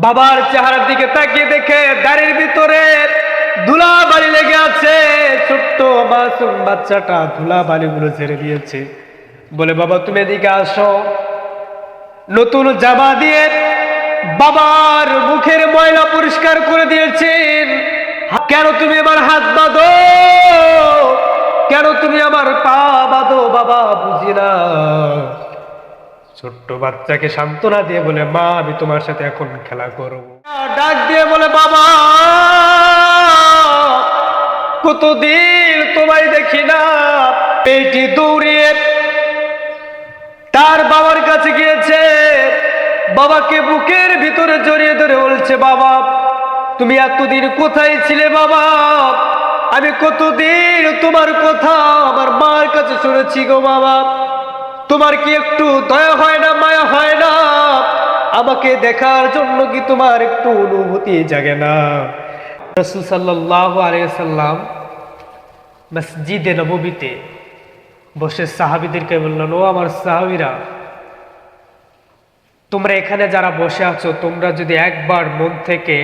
বাবার চেহারার দিকে তাকিয়ে দেখে দাড়ির ভিতরে ধুলাবালি লেগে আছে। ছোট্ট মাসুম বাচ্চাটা ধুলাবালিগুলো ছেড়ে দিয়েছে। বলে, বাবা তুমি এদিকে আসো। নতুন জামা দিয়ে বাবার মুখের ময়লা পরিষ্কার করে দিয়েছেন। কেন তুমি আমার হাত বাঁধো, কেন তুমি আমার পা বাঁধো বাবা, বুঝি না। ছোট্ট বাচ্চাকে সান্ত্বনা দিয়ে বলে, মা আমি তোমার সাথে এখন খেলা করবো। ডাক দিয়ে বলে, বাবা কতদিন তোমায় দেখি না। মেয়েটি দৌড়িয়ে তার বাবার কাছে গিয়েছে, বাবাকে বুকের ভিতরে জড়িয়ে ধরে বলছে, বাবা তুমি এতদিন কোথায় ছিলে বাবা? আমি কতদিন তোমার কথা আমার মার কাছে শুনেছি গো বাবা। তোমার কি একটু দয়া হয় না, মায়া হয় না? আমাকে দেখার জন্য কি তোমার একটু অনুভূতি জাগে না? রাসূল সাল্লাল্লাহু আলাইহি ওয়াসাল্লাম মসজিদে নববীতে বসে সাহাবীদেরকে বললেন, ও আমার সাহাবীরা, তোমরা এখানে যারা বসে আছো, তোমরা যদি একবার মন থেকে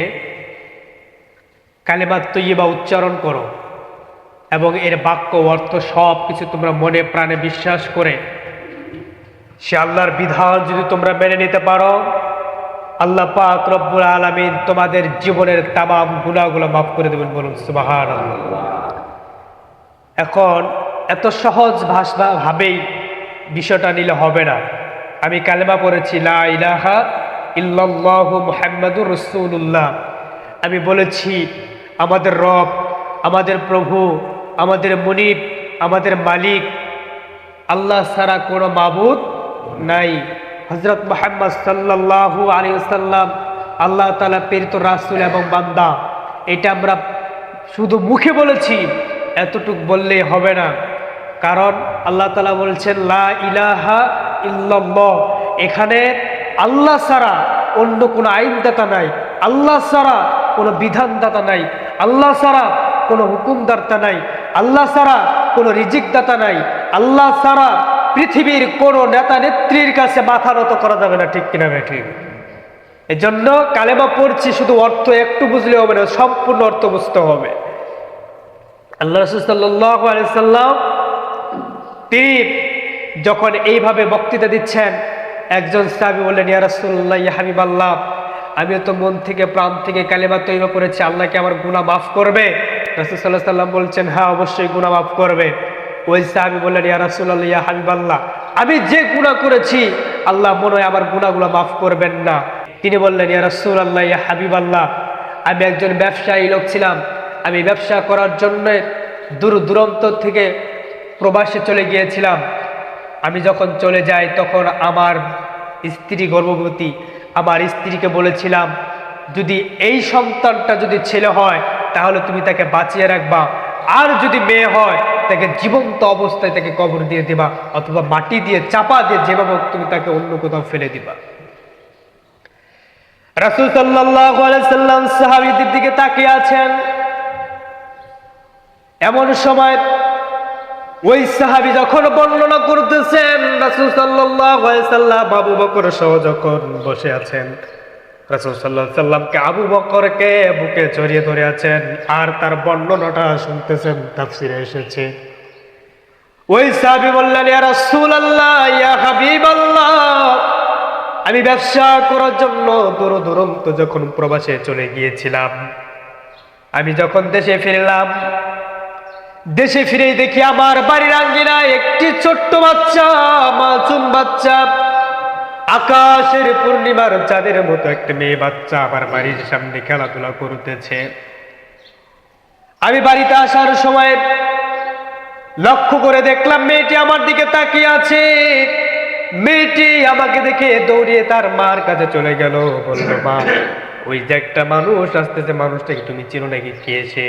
কালিমাত তৈয়্যিবা উচ্চারণ করো এবং এর বাক্য অর্থ সব কিছু তোমরা মনে প্রাণে বিশ্বাস করে সে আল্লাহর বিধান যদি তোমরা মেনে নিতে পারো, আল্লাহ পাক রব্বুল আলামিন তোমাদের জীবনের তামাম গুনাহগুলো মাফ করে দেবেন। বলুন সুবহানাল্লাহ। এখন এত সহজ ভাবেই বিষয়টা নিলে হবে না। আমি কালেমা পড়েছি, লা ইলাহা ইল্লাল্লাহু মুহাম্মাদুর রাসূলুল্লাহ। আমি বলেছি আমাদের রব, আমাদের প্রভু, আমাদের মুনিব, আমাদের মালিক আল্লাহ ছাড়া কোনো মাবুদ নাই। হযরত মুহাম্মদ সাল্লাল্লাহু আলাইহি ওয়াসাল্লাম আল্লাহ তাআলা প্রেরিত রাসূল এবং বান্দা। এটা আমরা শুধু মুখে বলেছি, এতটুক বললেই হবে না। কারণ আল্লাহ তাআলা বলছেন, লা ইলাহা ইল্লাল্লাহ। এখানে আল্লাহ ছাড়া অন্য কোনো আইনদাতা নাই, আল্লাহ ছাড়া কোনো বিধানদাতা নাই, আল্লাহ ছাড়া কোনো হুকুমদাতা নাই, আল্লাহ ছাড়া কোনো রিজিকদাতা নাই, আল্লাহ ছাড়া পৃথিবীর কোনো নেতা নেত্রীর কাছে মাথা নত করা যাবে না। ঠিক কিনা ঠিক? এই জন্য কালেমা পড়ছি, শুধু অর্থ একটু বুঝলে হবে না, সম্পূর্ণ অর্থ বুঝতে হবে। আল্লাহ রাসূল সাল্লাল্লাহু আলাইহি সাল্লাম তিনি যখন এইভাবে বক্তৃতা দিচ্ছেন, একজন সাহাবী বললেন, ইয়া রাসূলুল্লাহ, ইয়া হাবিবাল্লাহ, আমিও তো মন থেকে প্রাণ থেকে কালেমা তৈয়্যিবা পড়েছি, আল্লাহ কি আমার গুনাহ মাফ করবে? রাসূল সাল্লাল্লাহু আলাইহি সাল্লাম বলছেন, হ্যাঁ অবশ্যই গুনাহ মাফ করবে। ওই সাহাবী বললেন, ইয়া রাসূলুল্লাহ, ইয়া হাবিবাল্লাহ, আমি যে গুনাহ করেছি আল্লাহ মনে হয় আমার গুনাহগুলো মাফ করবেন না। তিনি বললেন, ইয়া রাসূলুল্লাহ, ইয়া হাবিবাল্লাহ, আমি একজন ব্যবসায়ী লোক ছিলাম। আমি ব্যবসা করার জন্য দূর দূরান্ত থেকে প্রবাসে চলে গিয়েছিলাম। আমি যখন চলে যাই তখন আমার স্ত্রী গর্ভবতী। আমার স্ত্রীকে বলেছিলাম, যদি এই সন্তানটা যদি ছেলে হয় তাহলে তুমি তাকে বাঁচিয়ে রাখবা, আর যদি মেয়ে হয় তাকে জীবন্ত অবস্থায় তাকে কবর দিয়ে দিবা, অথবা মাটি দিয়ে চাপা দিয়ে যেভাবে তুমি তাকে অন্য কোথাও ফেলে দিবা। রাসূল সাল্লাল্লাহু আলাইহি সাল্লাম সাহাবীদের দিকে তাকিয়ে আছেন। এমন সময় ওই সাহাবী যখন বর্ণনা করতেছেন, রাসূল সাল্লাল্লাহু আলাইহি সাল্লাম আবু বকর সহ যখন বসে আছেন, রাসূল সাল্লাল্লাহু আলাইহি সাল্লামকে আবু বকরকে বুকে জড়িয়ে ধরে আছেন আর তার বর্ণনাটা শুনতেছেন। তাফসীরে এসেছে, ওই সাহাবী বললেন, ইয়া রাসূলুল্লাহ, ইয়া হাবিবাল্লাহ, আমি ব্যবসা করার জন্য দূর দূরান্ত যখন প্রবাসে চলে গিয়েছিলাম, আমি যখন দেশে ফিরলাম, দেশে ফিরেই দেখি আমার বাড়ির আঙ্গিনায় একটি ছোট্ট বাচ্চা, মাসুম বাচ্চা, আকাশের পূর্ণিমার চাঁদের মতো একটা মেয়ে বাচ্চা আমার বাড়ির সামনে খেলাধুলা করতেছে। আমি বাড়িতে আসার সময় লক্ষ্য করে দেখলাম মেয়েটি আমার দিকে তাকিয়ে আছে। মেয়েটি আমাকে দেখে দৌড়িয়ে তার মার কাছে চলে গেল। বলল, মা, ওই যে একটা মানুষ আসতেছে, মানুষটাকে তুমি চিনো নাকি? খেয়েছে?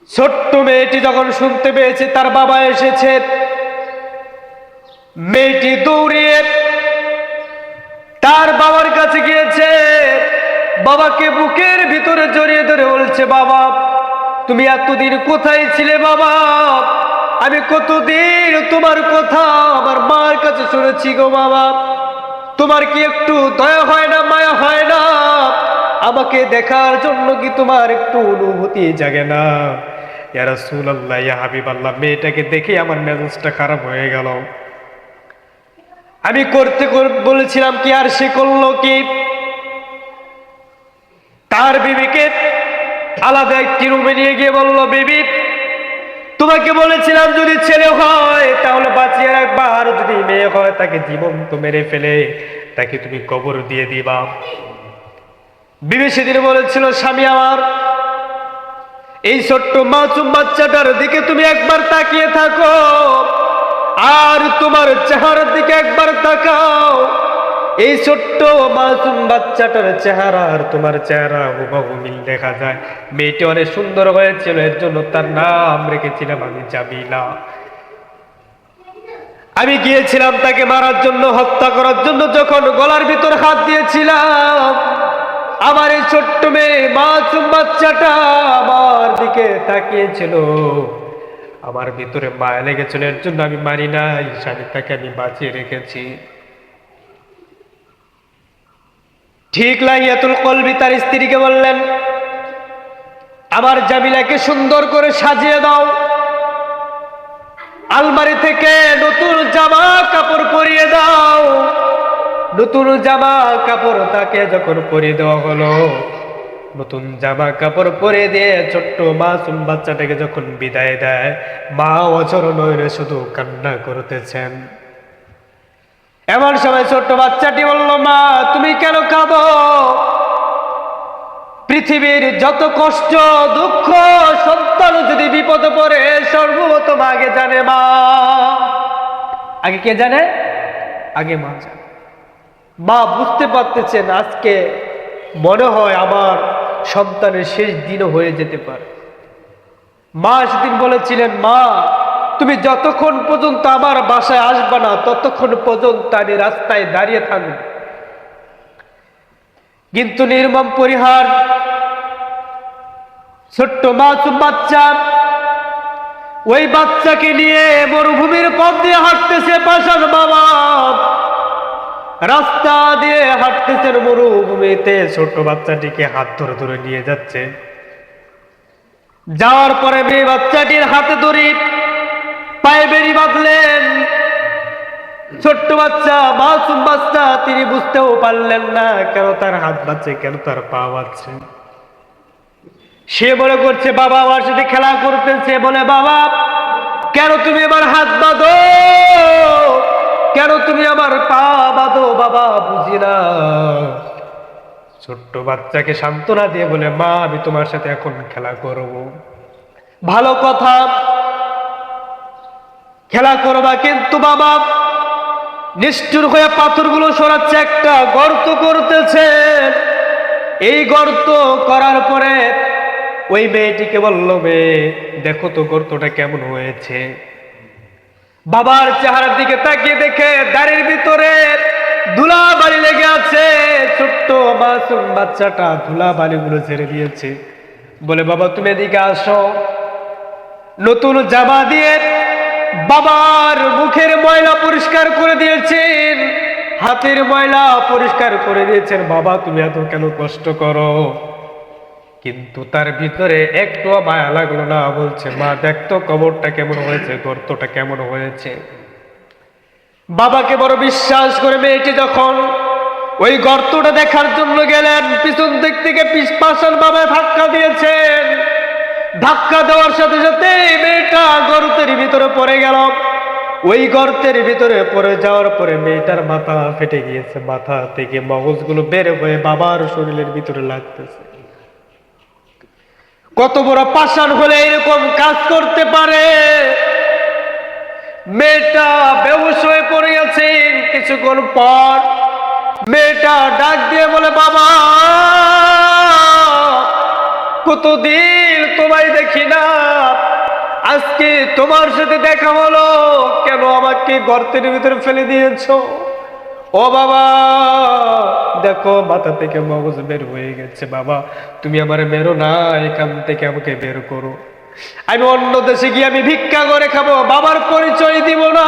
ছোট্ট মেয়েটি যখন শুনতে পেয়েছে তার বাবা এসেছে, মেয়েটি দৌড়িয়ে তার বাবার কাছে গিয়েছে, বাবাকে বুকের ভিতরে জড়িয়ে ধরে বলছে, বাবা তুমি এতদিন কোথায় ছিলে বাবা? আমি কতদিন তোমার কথা আমার মার কাছে শুনেছি গো বাবা। তোমার কি একটু দয়া হয় না, মায়া হয় না? আমাকে দেখার জন্য কি তোমার একটু অনুভূতি জাগে না? ইয়া রাসূলুল্লাহ, ইয়া হাবিবাল্লাহ, মেয়েটাকে দেখে আমার মেজাজটা খারাপ হয়ে গেল। আমি করতে বলেছিলাম কি, আর সে করলো কি? তার বিবিকে আলাদা একটি রুমে নিয়ে গিয়ে বলল, বিবি, তোমাকে বলেছিলাম যদি ছেলে হয় তাহলে বাঁচিয়ে রাখবা, আর যদি মেয়ে হয় তাকে জীবন্ত মেরে ফেলে তাকে তুমি কবর দিয়ে দিবা। বিবি সেদিন বলেছিল, স্বামী আমার, এই ছোট্ট মাসুম বাচ্চাটার দিকে তুমি একবার তাকিয়ে থাকো, আর তোমার চেহারার দিকে একবার তাকাও। এই ছোট্ট মাসুম বাচ্চাটার চেহারা আর তোমার চেহারা হুবহু মিল দেখা যায়। মেয়েটি অনেক সুন্দর হয়েছিল, এর জন্য তার নাম রেখেছিলাম আমি জামিলা। আমি গিয়েছিলাম তাকে মারার জন্য, হত্যা করার জন্য। যখন গলার ভিতর হাত দিয়েছিলাম, আমার এই ছোট্ট মেয়ে মাসুম বাচ্চাটা আমার দিকে তাকিয়েছিল, আমার ভিতরে মায়া লেগেছিল, এর জন্য আমি মারি নাই, স্বামীটাকে আমি বাঁচিয়ে রেখেছি। ঠিক লাইয়াতুল কলবি তার স্ত্রীকে বললেন, আমার জামিলাকে সুন্দর করে সাজিয়ে দাও, আলমারি থেকে নতুন জামা কাপড় পরিয়ে দাও। নতুন জামা কাপড় তাকে যখন পরিয়ে দেওয়া হলো, নতুন জামা কাপড় পরে দিয়ে ছোট্ট মাসুম বাচ্চাটাকে যখন বিদায় দেয়, মা অচর নয়নে শুধু কান্না করতেছেন। এমন সময় ছোট্ট বাচ্চাটি বলল, মা তুমি কেন কাঁদো? পৃথিবীর যত কষ্ট দুঃখ সন্তান যদি বিপদে পড়ে সর্বপ্রথম আগে জানে মা। আগে কে জানে? আগে মা জানে। মা বুঝতে পারতেছেন আজকে মনে হয় আমার সন্তানের শেষ দিনও হয়ে যেতে পারে। মা সেদিন বলেছিলেন, মা তুমি যতক্ষণ পর্যন্ত আমার বাসায় আসবে না ততক্ষণ পর্যন্ত আমি রাস্তায় দাঁড়িয়ে থাকব। কিন্তু নির্মম পরিহার, ছোট্ট মাসুম বাচ্চা, ওই বাচ্চাকে নিয়ে মরুভূমির পথ দিয়ে হাঁটতেছে পাশার বাবা, রাস্তা দিয়ে হাঁটতেছেন মরুভূমিতে, ছোট্ট বাচ্চাটিকে হাত ধরে ধরে নিয়ে যাচ্ছে। যাওয়ার পরে মেয়ে বাচ্চাটির হাতে ধরে পায়ে বেড়ি বাঁধলেন। ছোট্ট বাচ্চা মাসুম বাচ্চা, তিনি বুঝতেও পারলেন না কেন তার হাত বাঁচছে, কেন তার পা বাঁচছে। সে মনে করছে বাবা আমার সাথে খেলা করতেছে, বলে, বাবা কেন তুমি আমার হাত বাঁধো, কেন তুমি আমার পা বাঁধো, বাবা বুঝি না। ছোট্ট বাচ্চাকে সান্ত্বনা দিয়ে বলে, মা আমি তোমার সাথে এখন খেলা করব। ভালো কথা, খেলা করবা, কিন্তু বাবা নিষ্ঠুর হয়ে পাথরগুলো সরাচ্ছে, একটা গর্ত করতেছে। এই গর্ত করার পরে ওই মেয়েটিকে বলল, মেয়ে দেখো তো গর্তটা কেমন হয়েছে। বাবার চেহারার দিকে তাকিয়ে দেখে দাড়ির ভিতরে ধুলা বালি লেগে আছে। ছোট্ট মাসুম বাচ্চাটা ধুলা বালিগুলো ছেড়ে দিয়েছে। বলে, বাবা তুমি এদিকে আসো। নতুন জামা দিয়ে বাবার মুখের ময়লা পরিষ্কার করে দিয়েছেন, হাতের ময়লা পরিষ্কার করে দিয়েছেন। বাবা তুমি এত কেন কষ্ট করো? কিন্তু তার ভিতরে একটু মায়া লাগলো না। বলছে, মা দেখতো কবরটা কেমন হয়েছে, গর্তটা কেমন হয়েছে। বাবাকে বড় বিশ্বাস করে মেয়েটি যখন ওই গর্তটা দেখার জন্য গেলেন, পিছন দিক থেকে পাশার বাবা ধাক্কা দিয়েছেন। ধাক্কা দেওয়ার সাথে সাথে মেয়েটা গর্তের ভিতরে পড়ে গেল। ওই গর্তের ভিতরে পড়ে যাওয়ার পরে মেয়েটার মাথা ফেটে গিয়েছে, মাথা থেকে মগজগুলো বের হয়ে বাবার শরীরের ভিতরে লাগতেছে। কত বড় পাষাণ হলে এরকম কাজ করতে পারে? মেয়েটা বেহুশ হয়ে পড়ে গেছে। কিছুক্ষণ পর মেয়েটা ডাক দিয়ে বলে, বাবা কতদিন তোমায় দেখি না, আজকে তোমার সাথে দেখা হলো, কেন আমাকে গর্তের ভিতরে ফেলে দিয়েছো? ও বাবা দেখো মাথা থেকে মগজ বের হয়ে গেছে, বাবা তুমি আমার মেরো না, এখান থেকে আমাকে বের করো। আমি অন্য দেশে গিয়ে আমি ভিক্ষা করে খাবো, বাবার পরিচয় দিব না।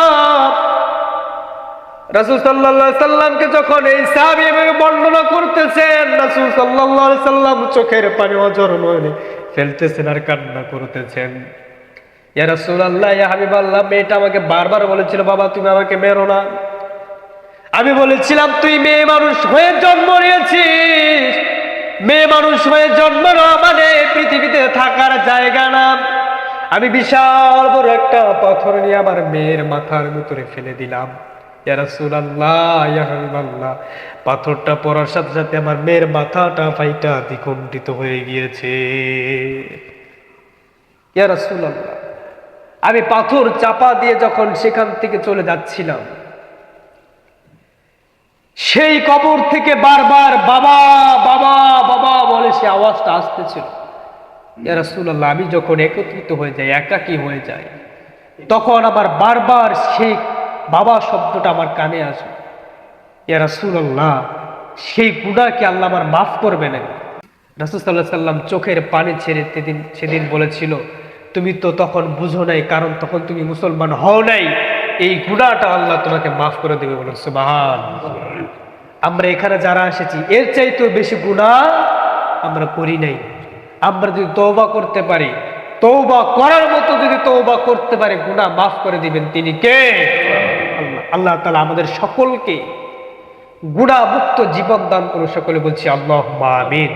রাসূল সাল্লাল্লাহু আলাইহি সাল্লামকে যখন এই সাহাবী এভাবে বর্ণনা করতেছেন, রাসূল সাল্লাল্লাহু আলাইহি সাল্লাম চোখের পানি অঝর নয়নে ফেলতেছেন আর কান্না করতেছেন। ইয়া রাসূলুল্লাহ, ইয়া হাবিবাল্লাহ, মেয়েটা আমাকে বারবার বলেছিল, বাবা তুমি আমাকে মেরো না। আমি বলেছিলাম, তুই মেয়ে মানুষ হয়ে জন্ম নিয়েছিস, মেয়ে মানুষ হয়ে জন্ম নেওয়া মানে পৃথিবীতে থাকার জায়গা না। আমি বিশাল বড় একটা পাথর নিয়ে আমার মেয়ের মাথার ভিতরে ফেলে দিলাম। ইয়া রাসূলুল্লাহ, ইয়া হাবিবাল্লাহ, পাথরটা পড়ার সাথে সাথে আমার মেয়ের মাথাটা ফাইটা দ্বিখণ্ডিত হয়ে গিয়েছে। ইয়া রাসূলুল্লাহ, আমি পাথর চাপা দিয়ে যখন সেখান থেকে চলে যাচ্ছিলাম, সেই কবর থেকে বারবার বাবা বাবা বাবা বলে সে আওয়াজটা আসতেছিল। ইয়া রাসূলুল্লাহ, আমি যখন একত্রিত হয়ে যাই, একাকী হয়ে যাই, তখন আবার বারবার সেই বাবা শব্দটা আমার কানে আসে। ইয়া রাসূলুল্লাহ, সেই গুনাহকে আল্লাহ আমার মাফ করবে না? রাসূল সাল্লাল্লাহু আলাইহি সাল্লাম চোখের পানি ছেড়ে সেদিন বলেছিল, তুমি তো তখন বুঝো নাই, কারণ তখন তুমি মুসলমান হও নাই, এই গুনাহটা আল্লাহ তোমাকে মাফ করে দেবে। বলুন সুবহানাল্লাহ। আমরা এখানে যারা এসেছি এর চাইতেও বেশি গুনাহ আমরা করি নাই। আমরা যদি তওবা করতে পারি, তওবা করার মতো যদি তওবা করতে পারি, গুনাহ মাফ করে দিবেন তিনি কে? আল্লাহ। আল্লাহ তাআলা আমাদের সকলকে গুনাহ মুক্ত জীবন দান করুন। সকলে বলছি আল্লাহুম্মা আমিন।